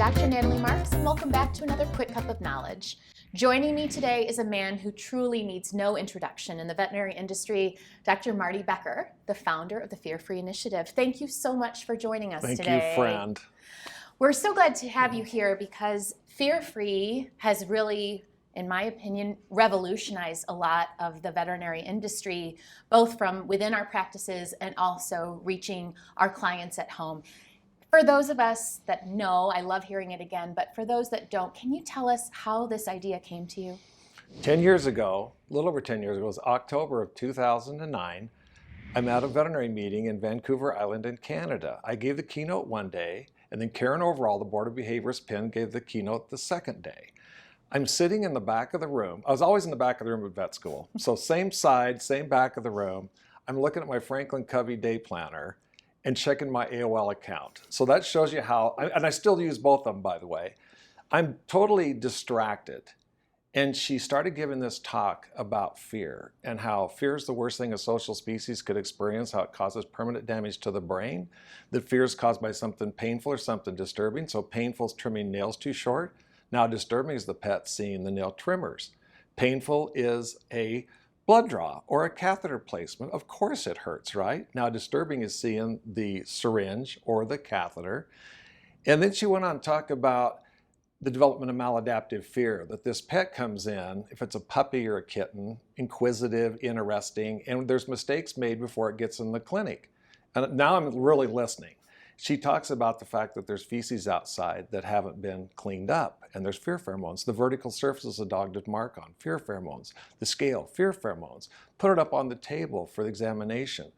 Dr. Natalie Marks, and welcome back to another Quick Cup of Knowledge. Joining me today is a man who truly needs no introduction in the veterinary industry, Dr. Marty Becker, the founder of the Fear Free Initiative. Thank you so much for joining us today. Thank you, friend. We're so glad to have you here because Fear Free has really, in my opinion, revolutionized a lot of the veterinary industry, both from within our practices and also reaching our clients at home. For those of us that know, I love hearing it again, but for those that don't, can you tell us how this idea came to you? 10 years ago, a little over 10 years ago, it was October of 2009. I'm at a veterinary meeting in Vancouver Island in Canada. I gave the keynote one day, and then Karen Overall, the Board of Behaviorist Penn, gave the keynote the second day. I'm sitting in the back of the room. I was always in the back of the room at vet school. So same side, same back of the room. I'm looking at my Franklin Covey day planner and checking my AOL account. So that shows you how, and I still use both of them, by the way. I'm totally distracted. And she started giving this talk about fear and how fear is the worst thing a social species could experience, how it causes permanent damage to the brain, that fear is caused by something painful or something disturbing. So painful is trimming nails too short. Now disturbing is the pet seeing the nail trimmers. Painful is a blood draw or a catheter placement. Of course it hurts, right? Now disturbing is seeing the syringe or the catheter. And then she went on to talk about the development of maladaptive fear, that this pet comes in, if it's a puppy or a kitten, inquisitive, interesting, and there's mistakes made before it gets in the clinic. And now I'm really listening. She talks about the fact that there's feces outside that haven't been cleaned up, and there's fear pheromones. The vertical surfaces a dog did mark on, fear pheromones. The scale, fear pheromones. Put it up on the table for the examination.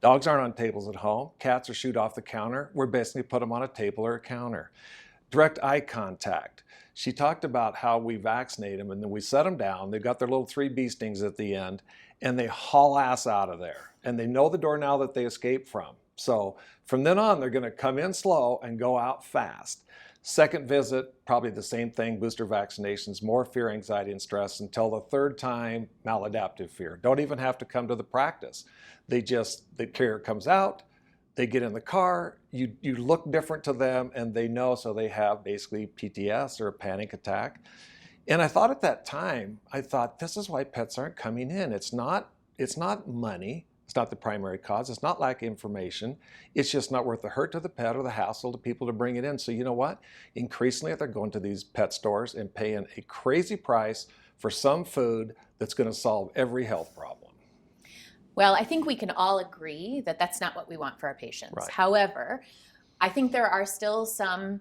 Dogs aren't on tables at home. Cats are shooed off the counter. We're basically put them on a table or a counter. Direct eye contact. She talked about how we vaccinate them, and then we set them down. They've got their little 3 bee stings at the end, and they haul ass out of there. And they know the door now that they escaped from. So from then on, they're going to come in slow and go out fast. Second visit, probably the same thing, booster vaccinations, more fear, anxiety, and stress until the third time, maladaptive fear. Don't even have to come to the practice. The carrier comes out, they get in the car, you look different to them, and they know, so they have basically PTS or a panic attack. And I thought at that time, this is why pets aren't coming in. It's not money. It's not the primary cause. It's not lack of information. It's just not worth the hurt to the pet or the hassle to people to bring it in. So you know what? Increasingly, they're going to these pet stores and paying a crazy price for some food that's going to solve every health problem. Well, I think we can all agree that that's not what we want for our patients. Right. However, I think there are still some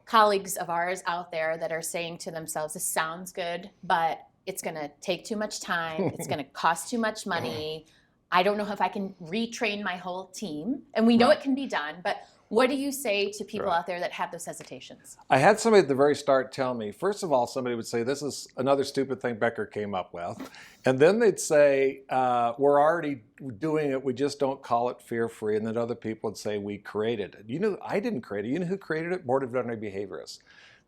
colleagues of ours out there that are saying to themselves, this sounds good, but it's going to take too much time. It's going to cost too much money. I don't know if I can retrain my whole team. And we know it can be done, but what do you say to people out there that have those hesitations? I had somebody at the very start tell me, first of all, somebody would say, this is another stupid thing Becker came up with. And then they'd say, we're already doing it, we just don't call it fear-free. And then other people would say, we created it. You know, I didn't create it. You know who created it? Board of Veterinary Behaviorists.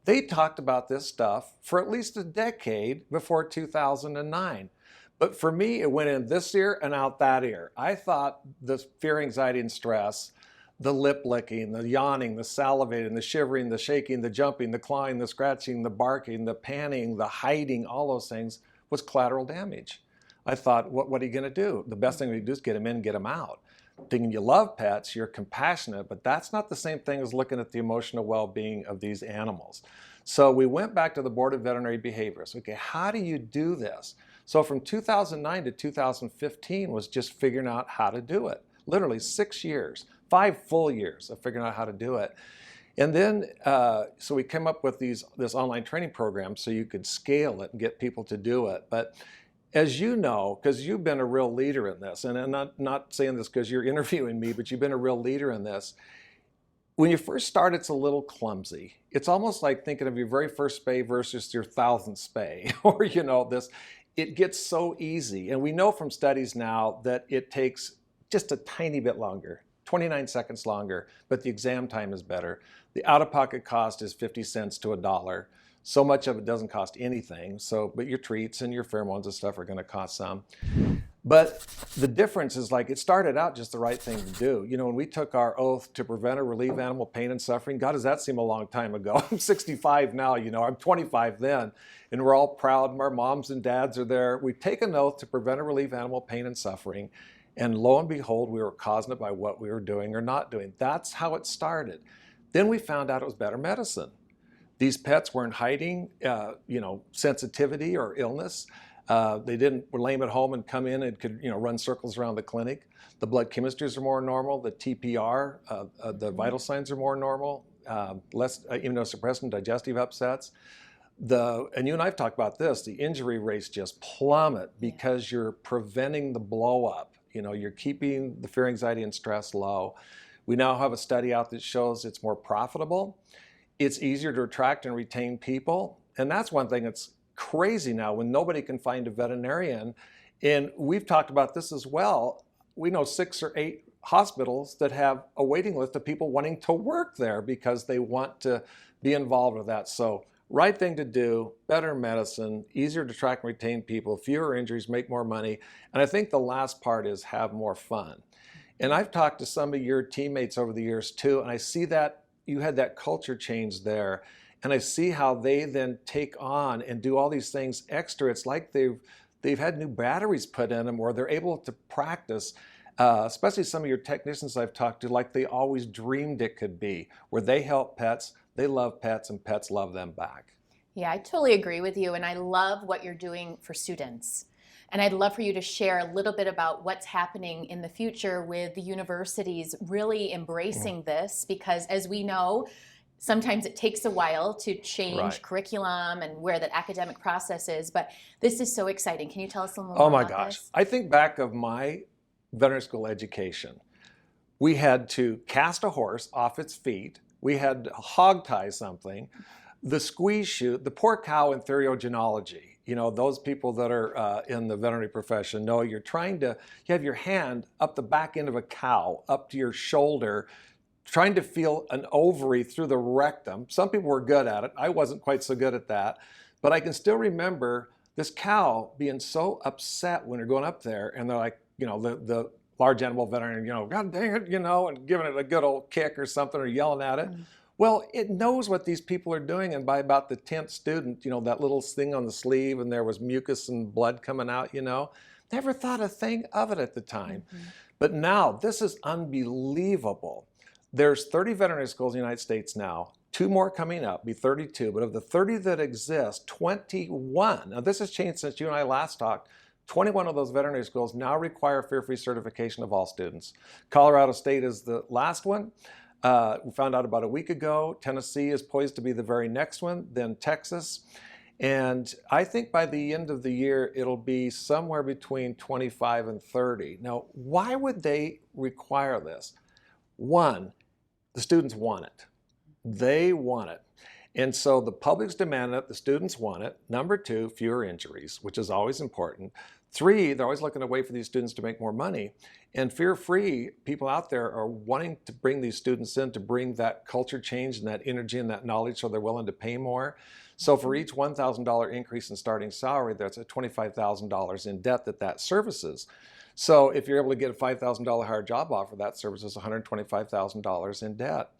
They talked about this stuff for at least a decade before 2009. But for me, it went in this ear and out that ear. I thought the fear, anxiety, and stress, the lip licking, the yawning, the salivating, the shivering, the shaking, the jumping, the clawing, the scratching, the barking, the panning, the hiding, all those things was collateral damage. I thought, what are you going to do? The best thing we do is get them in, get them out. Thinking you love pets, you're compassionate, but that's not the same thing as looking at the emotional well-being of these animals. So we went back to the Board of Veterinary Behaviorists. Okay, how do you do this? So from 2009 to 2015 was just figuring out how to do it. Literally 6 years, 5 full years of figuring out how to do it. And then, so we came up with this online training program so you could scale it and get people to do it. But as you know, because you've been a real leader in this, and I'm not saying this because you're interviewing me, but you've been a real leader in this. When you first start, it's a little clumsy. It's almost like thinking of your very first spay versus your 1,000th spay, or this. It gets so easy. And we know from studies now that it takes just a tiny bit longer, 29 seconds longer, but the exam time is better. The out-of-pocket cost is 50 cents to $1. So much of it doesn't cost anything. But your treats and your pheromones and stuff are going to cost some. But the difference is, like, it started out just the right thing to do. You know, when we took our oath to prevent or relieve animal pain and suffering, God, does that seem a long time ago? I'm 65 now, you know, I'm 25 then, and we're all proud. Our moms and dads are there. We take an oath to prevent or relieve animal pain and suffering, and lo and behold, we were causing it by what we were doing or not doing. That's how it started. Then we found out it was better medicine. These pets weren't hiding, you know, sensitivity or illness. They didn't were lame at home and come in and could, you know, run circles around the clinic. The blood chemistries are more normal. The TPR, the vital signs are more normal. Less immunosuppressant digestive upsets. And you and I've talked about this. The injury rates just plummet because you're preventing the blow up. You know, you're keeping the fear, anxiety, and stress low. We now have a study out that shows it's more profitable. It's easier to attract and retain people, and that's one thing that's crazy now when nobody can find a veterinarian. And we've talked about this as well. We know 6 or 8 hospitals that have a waiting list of people wanting to work there because they want to be involved with that. So right thing to do, better medicine, easier to attract and retain people, fewer injuries, make more money. And I think the last part is have more fun. And I've talked to some of your teammates over the years too, and I see that you had that culture change there. And I see how they then take on and do all these things extra. It's like they've had new batteries put in them, or they're able to practice, especially some of your technicians I've talked to, like they always dreamed it could be, where they help pets, they love pets, and pets love them back. Yeah, I totally agree with you, and I love what you're doing for students. And I'd love for you to share a little bit about what's happening in the future with the universities really embracing this, because as we know, sometimes it takes a while to change curriculum and where that academic process is, but this is so exciting. Can you tell us a little more about this? Oh my gosh. I think back of my veterinary school education, we had to cast a horse off its feet. We had to hog tie something. The squeeze chute, the poor cow in theriogenology. You know, those people that are in the veterinary profession know you have your hand up the back end of a cow, up to your shoulder, trying to feel an ovary through the rectum. Some people were good at it. I wasn't quite so good at that. But I can still remember this cow being so upset when you're going up there, and they're like, you know, the large animal veterinarian, you know, God dang it, you know, and giving it a good old kick or something, or yelling at it. Well, it knows what these people are doing, and by about the 10th student, you know, that little thing on the sleeve, and there was mucus and blood coming out, you know, never thought a thing of it at the time. But now, this is unbelievable. There's 30 veterinary schools in the United States now, 2 more coming up, be 32, but of the 30 that exist, 21, now this has changed since you and I last talked, 21 of those veterinary schools now require fear-free certification of all students. Colorado State is the last one. We found out about a week ago. Tennessee is poised to be the very next one, then Texas. And I think by the end of the year, it'll be somewhere between 25 and 30. Now, why would they require this? One, the students want it. They want it. And so the public's demanding it, the students want it. Number 2, fewer injuries, which is always important. 3, they're always looking to wait for these students to make more money. And fear-free people out there are wanting to bring these students in to bring that culture change and that energy and that knowledge, so they're willing to pay more. So for each $1,000 increase in starting salary, there's a $25,000 in debt that services. So if you're able to get a $5,000 higher job offer, that services $125,000 in debt.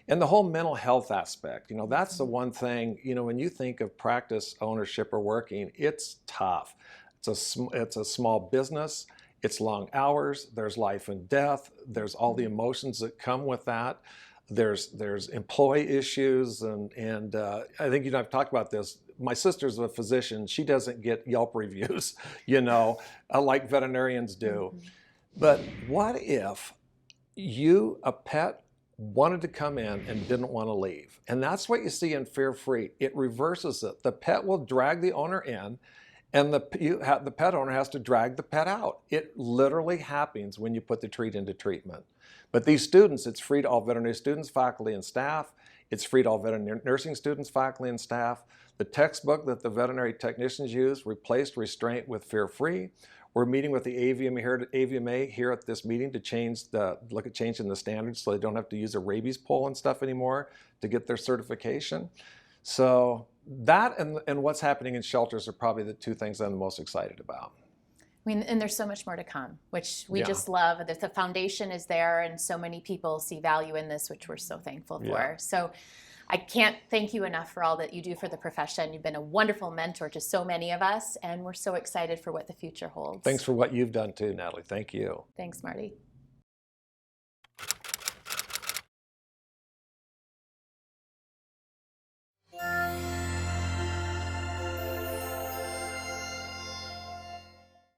And the whole mental health aspect, you know, that's the one thing, you know, when you think of practice ownership or working, it's tough. It's a small business, it's long hours, there's life and death, there's all the emotions that come with that. There's employee issues, and I think, you know, I've talked about this. My sister's a physician. She doesn't get Yelp reviews, you know, like veterinarians do. But what if a pet wanted to come in and didn't want to leave? And that's what you see in fear-free. It reverses it. The pet will drag the owner in, and the pet owner has to drag the pet out. It literally happens when you put the treat into treatment. But these students, it's free to all veterinary students, faculty, and staff. It's free to all veterinary nursing students, faculty, and staff. The textbook that the veterinary technicians use replaced restraint with fear-free. We're meeting with the AVMA here at this meeting to look at changing the standards so they don't have to use a rabies poll and stuff anymore to get their certification. So that and what's happening in shelters are probably the 2 things I'm the most excited about. I mean, and there's so much more to come, which we Yeah. just love that the foundation is there and so many people see value in this, which we're so thankful for. Yeah. So I can't thank you enough for all that you do for the profession. You've been a wonderful mentor to so many of us, and we're so excited for what the future holds. Thanks for what you've done too, Natalie. Thank you. Thanks, Marty.